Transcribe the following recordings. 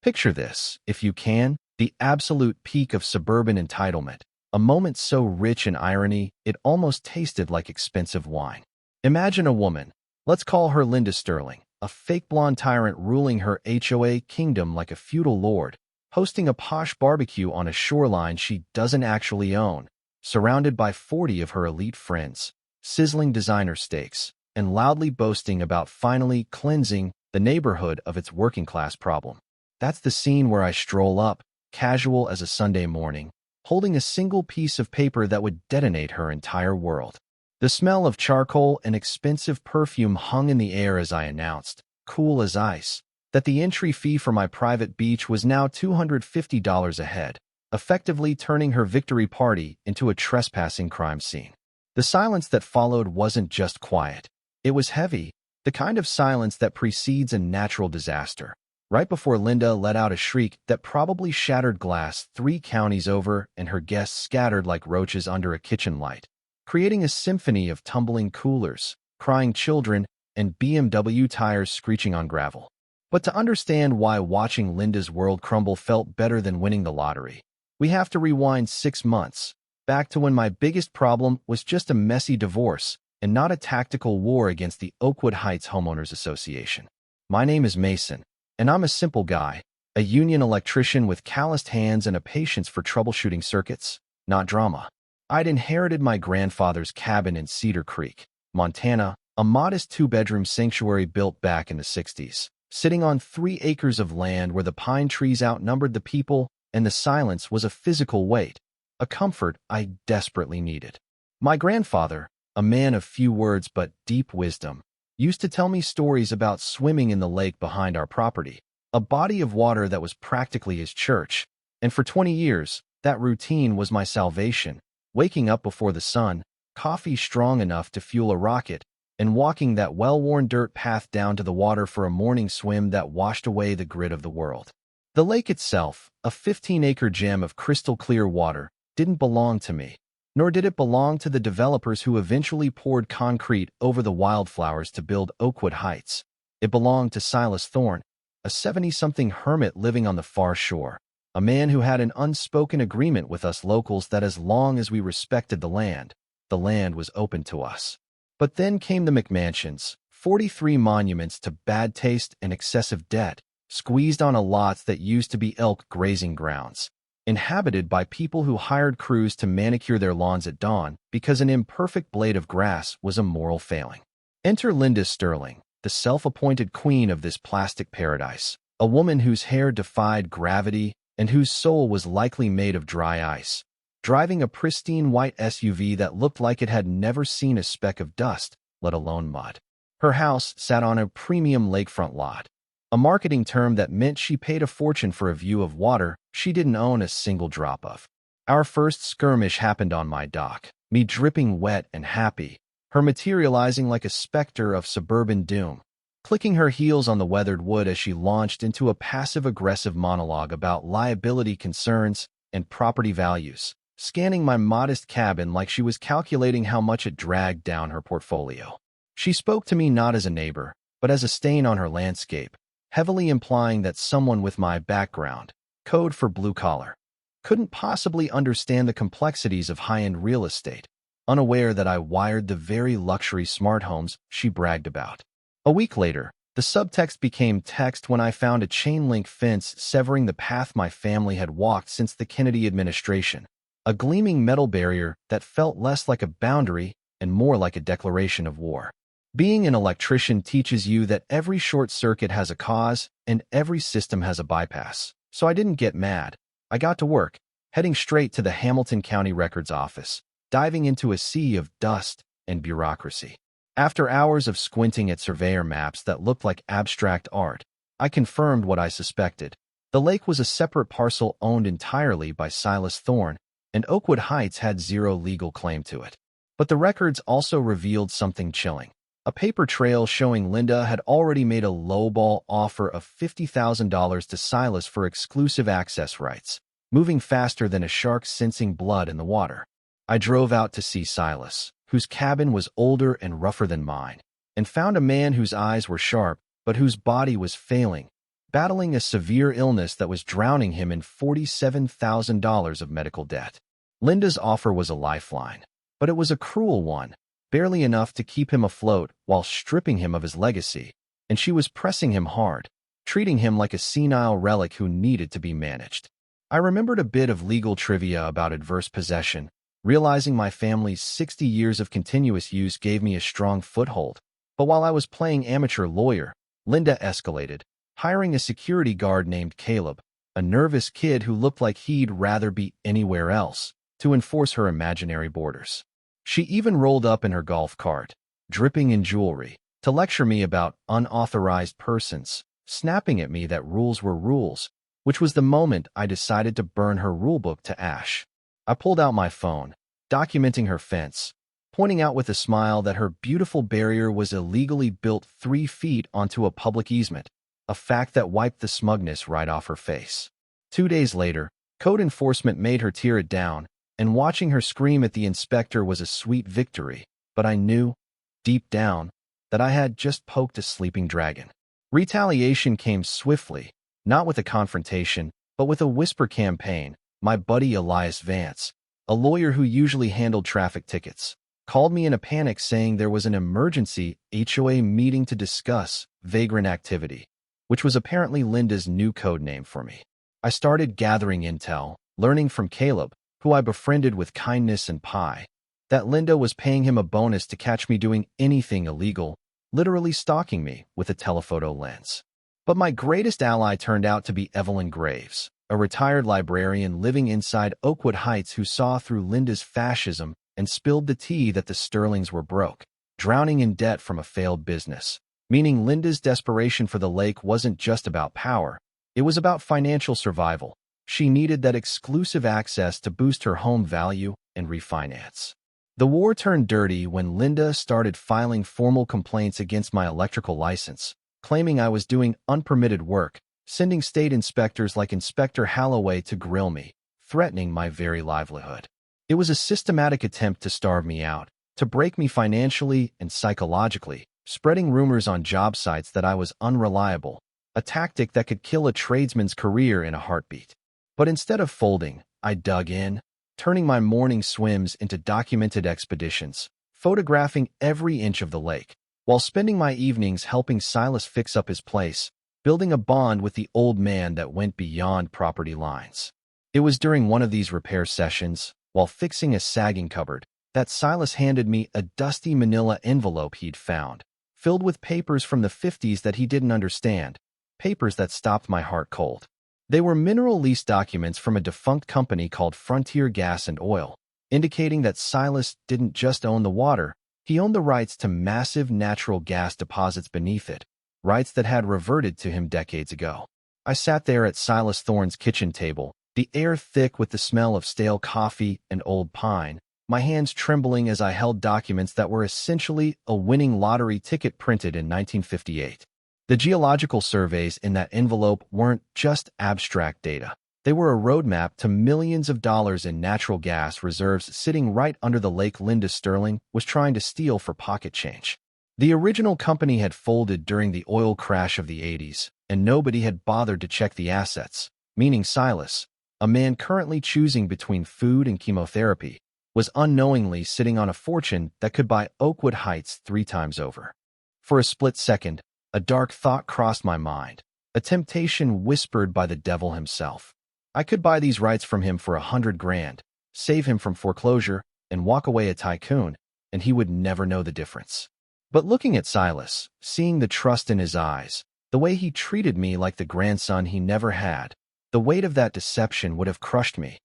Picture this, if you can, the absolute peak of suburban entitlement, a moment so rich in irony it almost tasted like expensive wine. Imagine a woman, let's call her Linda Sterling, a fake blonde tyrant ruling her HOA kingdom like a feudal lord, hosting a posh barbecue on a shoreline she doesn't actually own, surrounded by 40 of her elite friends, sizzling designer steaks, and loudly boasting about finally cleansing the neighborhood of its working-class problem. That's the scene where I stroll up, casual as a Sunday morning, holding a single piece of paper that would detonate her entire world. The smell of charcoal and expensive perfume hung in the air as I announced, cool as ice, that the entry fee for my private beach was now $250 a head, effectively turning her victory party into a trespassing crime scene. The silence that followed wasn't just quiet. It was heavy, the kind of silence that precedes a natural disaster. Right before Linda let out a shriek that probably shattered glass 3 counties over and her guests scattered like roaches under a kitchen light, creating a symphony of tumbling coolers, crying children, and BMW tires screeching on gravel. But to understand why watching Linda's world crumble felt better than winning the lottery, we have to rewind 6 months, back to when my biggest problem was just a messy divorce and not a tactical war against the Oakwood Heights Homeowners Association. My name is Mason, and I'm a simple guy, a union electrician with calloused hands and a patience for troubleshooting circuits, not drama. I'd inherited my grandfather's cabin in Cedar Creek, Montana, a modest 2-bedroom sanctuary built back in the 60s, sitting on 3 acres of land where the pine trees outnumbered the people and the silence was a physical weight, a comfort I desperately needed. My grandfather, a man of few words but deep wisdom, used to tell me stories about swimming in the lake behind our property, a body of water that was practically his church, and for 20 years, that routine was my salvation, waking up before the sun, coffee strong enough to fuel a rocket, and walking that well-worn dirt path down to the water for a morning swim that washed away the grit of the world. The lake itself, a 15-acre gem of crystal-clear water, didn't belong to me, nor did it belong to the developers who eventually poured concrete over the wildflowers to build Oakwood Heights. It belonged to Silas Thorne, a 70-something hermit living on the far shore, a man who had an unspoken agreement with us locals that as long as we respected the land was open to us. But then came the McMansions, 43 monuments to bad taste and excessive debt, squeezed on a lots that used to be elk grazing grounds, inhabited by people who hired crews to manicure their lawns at dawn because an imperfect blade of grass was a moral failing. Enter Linda Sterling, the self-appointed queen of this plastic paradise, a woman whose hair defied gravity and whose soul was likely made of dry ice, driving a pristine white SUV that looked like it had never seen a speck of dust, let alone mud. Her house sat on a premium lakefront lot, a marketing term that meant she paid a fortune for a view of water she didn't own a single drop of. Our first skirmish happened on my dock, me dripping wet and happy, her materializing like a specter of suburban doom, clicking her heels on the weathered wood as she launched into a passive-aggressive monologue about liability concerns and property values, scanning my modest cabin like she was calculating how much it dragged down her portfolio. She spoke to me not as a neighbor, but as a stain on her landscape, heavily implying that someone with my background, code for blue collar, couldn't possibly understand the complexities of high-end real estate, unaware that I wired the very luxury smart homes she bragged about. A week later, the subtext became text when I found a chain-link fence severing the path my family had walked since the Kennedy administration, a gleaming metal barrier that felt less like a boundary and more like a declaration of war. Being an electrician teaches you that every short circuit has a cause and every system has a bypass. So I didn't get mad. I got to work, heading straight to the Hamilton County Records office, diving into a sea of dust and bureaucracy. After hours of squinting at surveyor maps that looked like abstract art, I confirmed what I suspected. The lake was a separate parcel owned entirely by Silas Thorne, and Oakwood Heights had zero legal claim to it. But the records also revealed something chilling. A paper trail showing Linda had already made a lowball offer of $50,000 to Silas for exclusive access rights, moving faster than a shark sensing blood in the water. I drove out to see Silas, whose cabin was older and rougher than mine, and found a man whose eyes were sharp, but whose body was failing, battling a severe illness that was drowning him in $47,000 of medical debt. Linda's offer was a lifeline, but it was a cruel one, barely enough to keep him afloat while stripping him of his legacy, and she was pressing him hard, treating him like a senile relic who needed to be managed. I remembered a bit of legal trivia about adverse possession, realizing my family's 60 years of continuous use gave me a strong foothold. But while I was playing amateur lawyer, Linda escalated, hiring a security guard named Caleb, a nervous kid who looked like he'd rather be anywhere else, to enforce her imaginary borders. She even rolled up in her golf cart, dripping in jewelry, to lecture me about unauthorized persons, snapping at me that rules were rules, which was the moment I decided to burn her rulebook to ash. I pulled out my phone, documenting her fence, pointing out with a smile that her beautiful barrier was illegally built 3 feet onto a public easement, a fact that wiped the smugness right off her face. 2 days later, code enforcement made her tear it down, and watching her scream at the inspector was a sweet victory, but I knew, deep down, that I had just poked a sleeping dragon. Retaliation came swiftly, not with a confrontation, but with a whisper campaign. My buddy Elias Vance, a lawyer who usually handled traffic tickets, called me in a panic saying there was an emergency HOA meeting to discuss vagrant activity, which was apparently Linda's new code name for me. I started gathering intel, learning from Caleb, who I befriended with kindness and pie, that Linda was paying him a bonus to catch me doing anything illegal, literally stalking me with a telephoto lens. But my greatest ally turned out to be Evelyn Graves, a retired librarian living inside Oakwood Heights who saw through Linda's fascism and spilled the tea that the Sterlings were broke, drowning in debt from a failed business, meaning Linda's desperation for the lake wasn't just about power, it was about financial survival. She needed that exclusive access to boost her home value and refinance. The war turned dirty when Linda started filing formal complaints against my electrical license, claiming I was doing unpermitted work, sending state inspectors like Inspector Halloway to grill me, threatening my very livelihood. It was a systematic attempt to starve me out, to break me financially and psychologically, spreading rumors on job sites that I was unreliable, a tactic that could kill a tradesman's career in a heartbeat. But instead of folding, I dug in, turning my morning swims into documented expeditions, photographing every inch of the lake, while spending my evenings helping Silas fix up his place, building a bond with the old man that went beyond property lines. It was during one of these repair sessions, while fixing a sagging cupboard, that Silas handed me a dusty manila envelope he'd found, filled with papers from the 50s that he didn't understand, papers that stopped my heart cold. They were mineral lease documents from a defunct company called Frontier Gas and Oil, indicating that Silas didn't just own the water, he owned the rights to massive natural gas deposits beneath it, rights that had reverted to him decades ago. I sat there at Silas Thorne's kitchen table, the air thick with the smell of stale coffee and old pine, my hands trembling as I held documents that were essentially a winning lottery ticket printed in 1958. The geological surveys in that envelope weren't just abstract data. They were a roadmap to millions of dollars in natural gas reserves sitting right under the lake Linda Sterling was trying to steal for pocket change. The original company had folded during the oil crash of the 80s, and nobody had bothered to check the assets, meaning Silas, a man currently choosing between food and chemotherapy, was unknowingly sitting on a fortune that could buy Oakwood Heights 3 times over. For a split second, a dark thought crossed my mind, a temptation whispered by the devil himself. I could buy these rights from him for $100 grand, save him from foreclosure, and walk away a tycoon, and he would never know the difference. But looking at Silas, seeing the trust in his eyes, the way he treated me like the grandson he never had, the weight of that deception would have crushed me.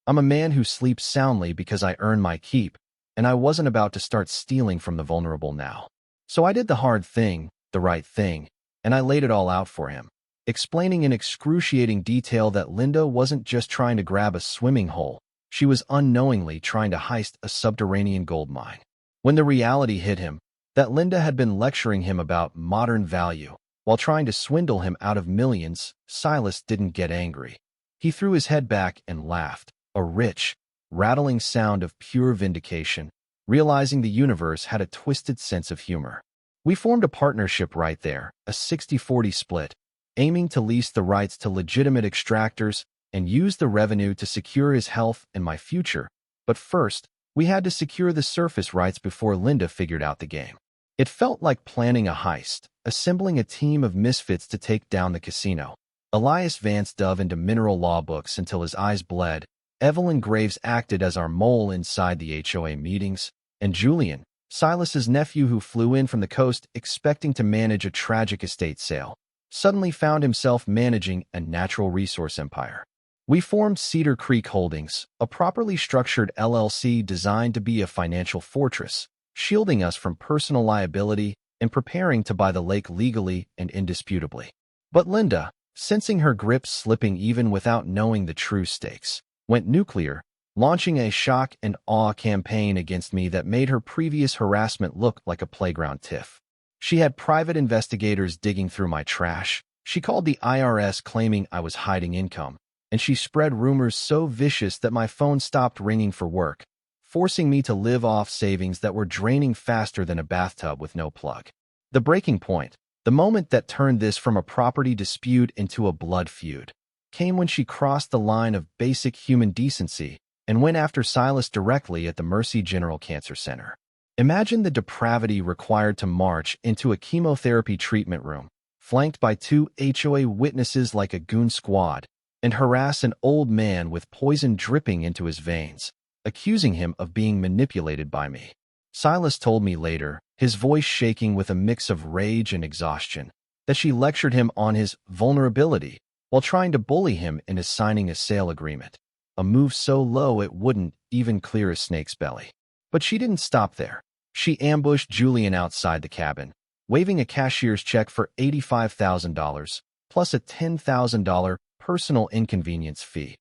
I'm a man who sleeps soundly because I earn my keep, and I wasn't about to start stealing from the vulnerable now. So I did the hard thing, the right thing, and I laid it all out for him, explaining in excruciating detail that Linda wasn't just trying to grab a swimming hole, she was unknowingly trying to heist a subterranean gold mine. When the reality hit him, that Linda had been lecturing him about modern value, while trying to swindle him out of millions, Silas didn't get angry. He threw his head back and laughed, a rich, rattling sound of pure vindication, realizing the universe had a twisted sense of humor. We formed a partnership right there, a 60-40 split, aiming to lease the rights to legitimate extractors and use the revenue to secure his health and my future. But first, we had to secure the surface rights before Linda figured out the game. It felt like planning a heist, assembling a team of misfits to take down the casino. Elias Vance dove into mineral law books until his eyes bled. Evelyn Graves acted as our mole inside the HOA meetings, and Julian, Silas's nephew who flew in from the coast expecting to manage a tragic estate sale, suddenly found himself managing a natural resource empire. We formed Cedar Creek Holdings, a properly structured LLC designed to be a financial fortress, shielding us from personal liability and preparing to buy the lake legally and indisputably. But Linda, sensing her grip slipping even without knowing the true stakes, went nuclear, launching a shock and awe campaign against me that made her previous harassment look like a playground tiff. She had private investigators digging through my trash. She called the IRS claiming I was hiding income, and she spread rumors so vicious that my phone stopped ringing for work, forcing me to live off savings that were draining faster than a bathtub with no plug. The breaking point, the moment that turned this from a property dispute into a blood feud, came when she crossed the line of basic human decency and went after Silas directly at the Mercy General Cancer Center. Imagine the depravity required to march into a chemotherapy treatment room, flanked by 2 HOA witnesses like a goon squad, and harass an old man with poison dripping into his veins, accusing him of being manipulated by me. Silas told me later, his voice shaking with a mix of rage and exhaustion, that she lectured him on his vulnerability while trying to bully him into signing a sale agreement, a move so low it wouldn't even clear a snake's belly. But she didn't stop there. She ambushed Julian outside the cabin, waving a cashier's check for $85,000, plus a $10,000 personal inconvenience fee.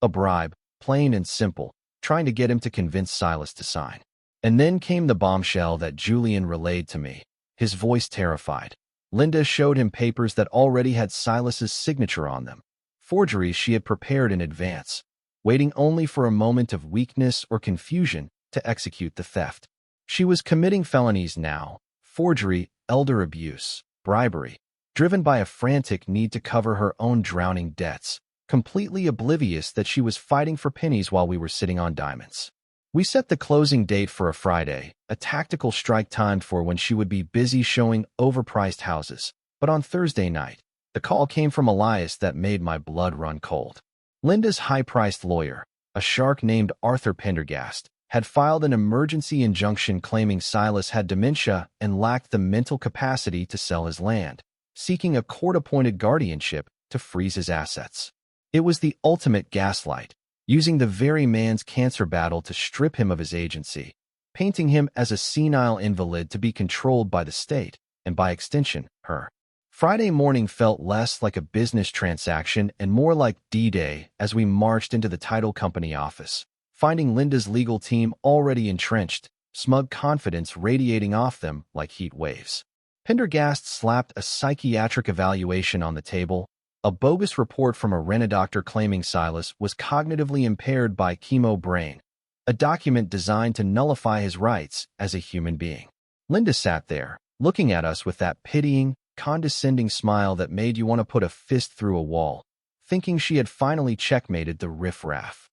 A bribe, plain and simple, trying to get him to convince Silas to sign. And then came the bombshell that Julian relayed to me, his voice terrified. Linda showed him papers that already had Silas's signature on them, forgeries she had prepared in advance, waiting only for a moment of weakness or confusion to execute the theft. She was committing felonies now: forgery, elder abuse, bribery, driven by a frantic need to cover her own drowning debts, completely oblivious that she was fighting for pennies while we were sitting on diamonds. We set the closing date for a Friday, a tactical strike timed for when she would be busy showing overpriced houses. But on Thursday night, the call came from Elias that made my blood run cold. Linda's high-priced lawyer, a shark named Arthur Pendergast, had filed an emergency injunction claiming Silas had dementia and lacked the mental capacity to sell his land, seeking a court-appointed guardianship to freeze his assets. It was the ultimate gaslight, using the very man's cancer battle to strip him of his agency, painting him as a senile invalid to be controlled by the state, and by extension, her. Friday morning felt less like a business transaction and more like D-Day as we marched into the title company office, finding Linda's legal team already entrenched, smug confidence radiating off them like heat waves. Pendergast slapped a psychiatric evaluation on the table, a bogus report from a rent-a-doctor claiming Silas was cognitively impaired by chemo brain, a document designed to nullify his rights as a human being. Linda sat there, looking at us with that pitying, condescending smile that made you want to put a fist through a wall, thinking she had finally checkmated the riff-raff.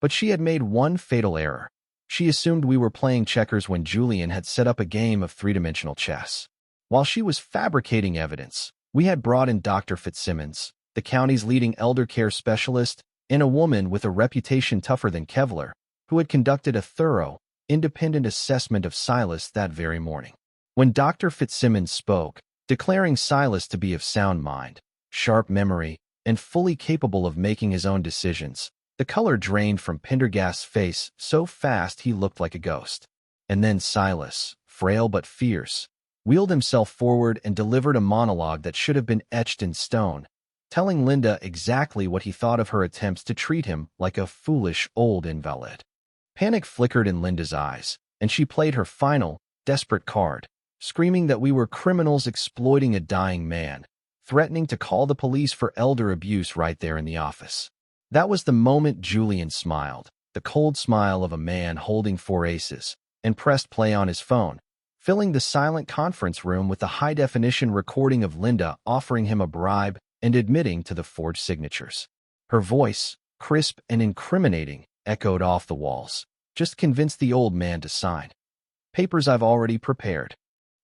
But she had made one fatal error. She assumed we were playing checkers when Julian had set up a game of three-dimensional chess. While she was fabricating evidence, we had brought in Dr. Fitzsimmons, the county's leading elder care specialist, and a woman with a reputation tougher than Kevlar, who had conducted a thorough, independent assessment of Silas that very morning. When Dr. Fitzsimmons spoke, declaring Silas to be of sound mind, sharp memory, and fully capable of making his own decisions, the color drained from Pendergast's face so fast he looked like a ghost. And then Silas, frail but fierce, wheeled himself forward and delivered a monologue that should have been etched in stone, telling Linda exactly what he thought of her attempts to treat him like a foolish old invalid. Panic flickered in Linda's eyes, and she played her final, desperate card, screaming that we were criminals exploiting a dying man, threatening to call the police for elder abuse right there in the office. That was the moment Julian smiled, the cold smile of a man holding 4 aces, and pressed play on his phone, filling the silent conference room with a high-definition recording of Linda offering him a bribe and admitting to the forged signatures. Her voice, crisp and incriminating, echoed off the walls. Just convince the old man to sign. Papers I've already prepared.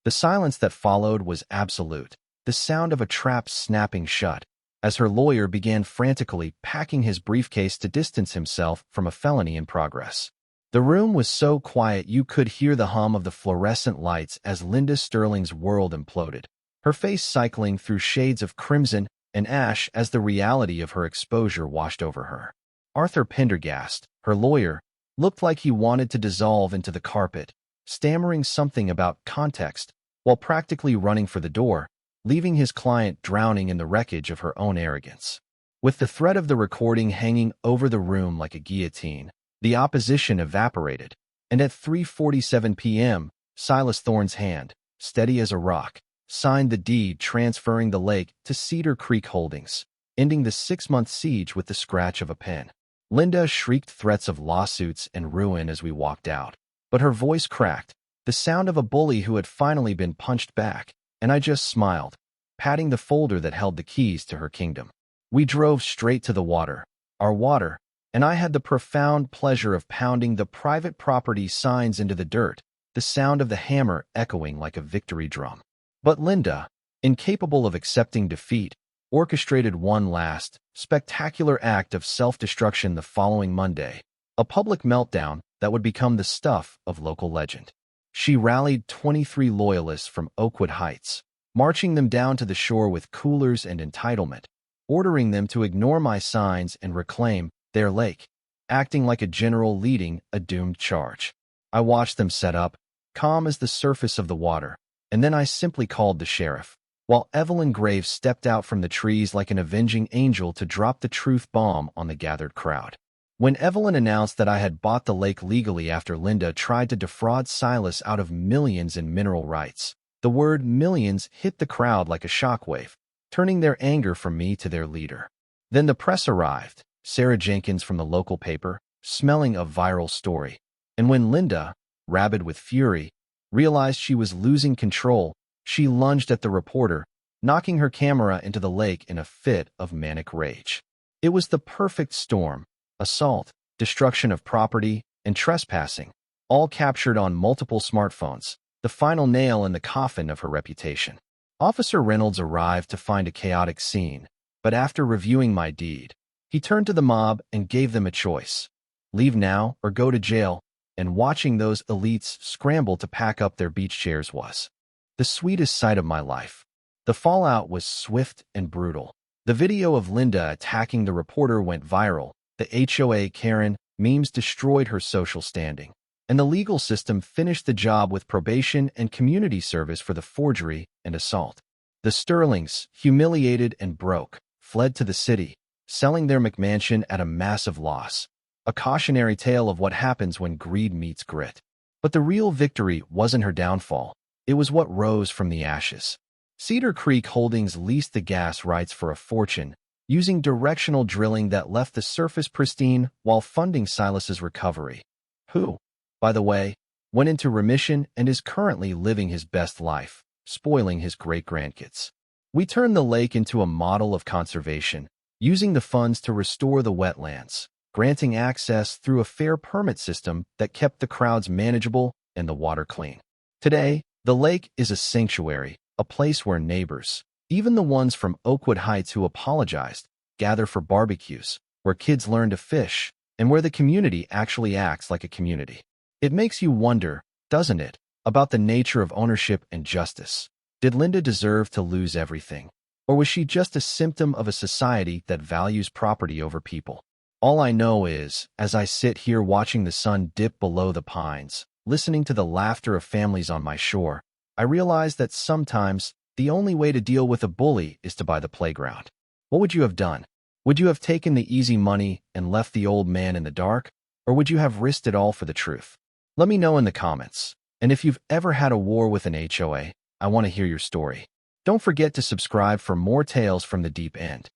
The silence that followed was absolute, the sound of a trap snapping shut, as her lawyer began frantically packing his briefcase to distance himself from a felony in progress. The room was so quiet you could hear the hum of the fluorescent lights as Linda Sterling's world imploded, her face cycling through shades of crimson and ash as the reality of her exposure washed over her. Arthur Pendergast, her lawyer, looked like he wanted to dissolve into the carpet, stammering something about context while practically running for the door, leaving his client drowning in the wreckage of her own arrogance. With the threat of the recording hanging over the room like a guillotine, the opposition evaporated, and at 3:47 p.m., Silas Thorne's hand, steady as a rock, signed the deed transferring the lake to Cedar Creek Holdings, ending the 6-month siege with the scratch of a pen. Linda shrieked threats of lawsuits and ruin as we walked out, but her voice cracked, the sound of a bully who had finally been punched back, and I just smiled, patting the folder that held the keys to her kingdom. We drove straight to the water, our water, and I had the profound pleasure of pounding the private property signs into the dirt, the sound of the hammer echoing like a victory drum. But Linda, incapable of accepting defeat, orchestrated one last, spectacular act of self-destruction the following Monday, a public meltdown that would become the stuff of local legend. She rallied 23 loyalists from Oakwood Heights, marching them down to the shore with coolers and entitlement, ordering them to ignore my signs and reclaim their lake, acting like a general leading a doomed charge. I watched them set up, calm as the surface of the water, and then I simply called the sheriff, while Evelyn Graves stepped out from the trees like an avenging angel to drop the truth bomb on the gathered crowd. When Evelyn announced that I had bought the lake legally after Linda tried to defraud Silas out of millions in mineral rights, the word millions hit the crowd like a shockwave, turning their anger from me to their leader. Then the press arrived, Sarah Jenkins from the local paper, smelling a viral story. And when Linda, rabid with fury, realized she was losing control, she lunged at the reporter, knocking her camera into the lake in a fit of manic rage. It was the perfect storm. Assault, destruction of property, and trespassing, all captured on multiple smartphones, the final nail in the coffin of her reputation. Officer Reynolds arrived to find a chaotic scene, but after reviewing my deed, he turned to the mob and gave them a choice: leave now or go to jail, and watching those elites scramble to pack up their beach chairs was the sweetest sight of my life. The fallout was swift and brutal. The video of Linda attacking the reporter went viral. The HOA Karen memes destroyed her social standing, and the legal system finished the job with probation and community service for the forgery and assault. The Sterlings, humiliated and broke, fled to the city, selling their McMansion at a massive loss, a cautionary tale of what happens when greed meets grit. But the real victory wasn't her downfall, it was what rose from the ashes. Cedar Creek Holdings leased the gas rights for a fortune, using directional drilling that left the surface pristine while funding Silas's recovery, who, by the way, went into remission and is currently living his best life, spoiling his great-grandkids. We turned the lake into a model of conservation, using the funds to restore the wetlands, granting access through a fair permit system that kept the crowds manageable and the water clean. Today, the lake is a sanctuary, a place where neighbors, even the ones from Oakwood Heights who apologized, gather for barbecues, where kids learn to fish, and where the community actually acts like a community. It makes you wonder, doesn't it, about the nature of ownership and justice. Did Linda deserve to lose everything? Or was she just a symptom of a society that values property over people? All I know is, as I sit here watching the sun dip below the pines, listening to the laughter of families on my shore, I realize that sometimes the only way to deal with a bully is to buy the playground. What would you have done? Would you have taken the easy money and left the old man in the dark? Or would you have risked it all for the truth? Let me know in the comments. And if you've ever had a war with an HOA, I want to hear your story. Don't forget to subscribe for more tales from the deep end.